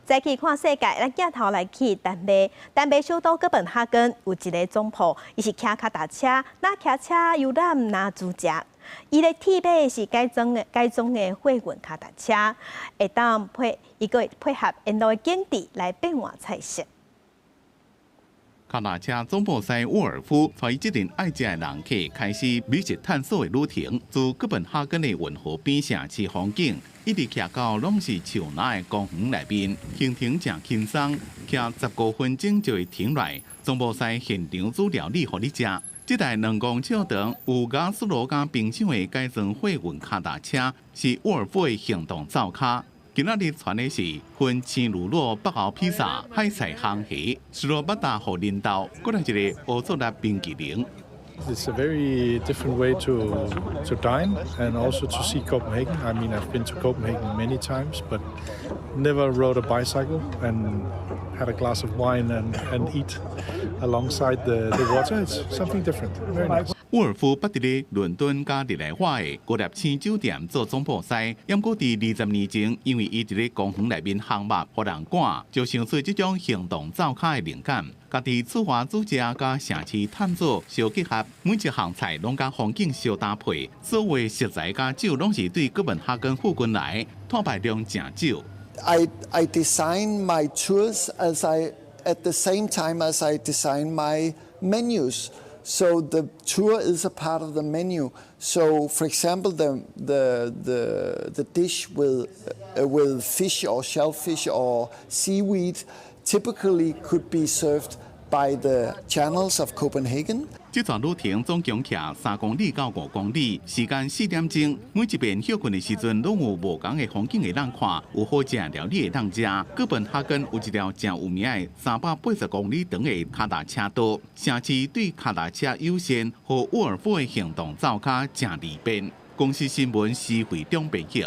再去看世界，咱镜头来去丹麦。丹麦首都哥本哈根有一个总铺，伊是骑脚踏车，那骑车游览那煮食。伊的铁马是改装的货运脚踏车，会当配合沿路的景致来变换菜色。脚踏车总部西沃尔夫带这群爱食的人客开始美食探索的旅程，自哥本哈根的运河边城市风景，一直骑到拢是树林的公园内面，行程真轻松，骑15分钟就会停落。总部西现场煮料理互你食。这台2公尺长、有雅斯罗加冰箱的改装货运脚踏车，是沃尔夫的行动灶卡。今仔日传的是分青乳酪北欧披萨、海菜烘虾、斯洛巴达和领导，搁来一个欧洲的冰淇淋。It's a very different way to dine and also to see Copenhagen. I mean, I've been to Copenhagen many times, but never rode a bicycle and had a glass of wine and eat alongside the water. It's something different. Very nice. 沃尔夫捌伫咧伦敦加日内瓦的高丽青酒店做总铺师，不过伫20年前，因为伊伫咧公园内面烘肉，互人赶，就想出这种行动灶卡的灵感。家己自发煮食，甲城市探索相结合，每一项菜拢甲风景相搭配，所有的食材甲酒拢是对哥本哈根附近来，摊牌量真少。I design my tours at the same time as I design my menus. So the tour is a part of the menu. So, for example, the dish with fish or shellfish or seaweed typically could be served by the channels of Copenhagen. 这段旅程总共骑3公里到5公里，时间4点钟。每一遍休困的时阵，拢有无同的风景会让看，有好食料理会让食。哥本哈根有一条真有名的380公里长的脚踏车道，城市对脚踏车优先，和沃尔夫的行动灶卡正利便。公司新闻是会中编辑。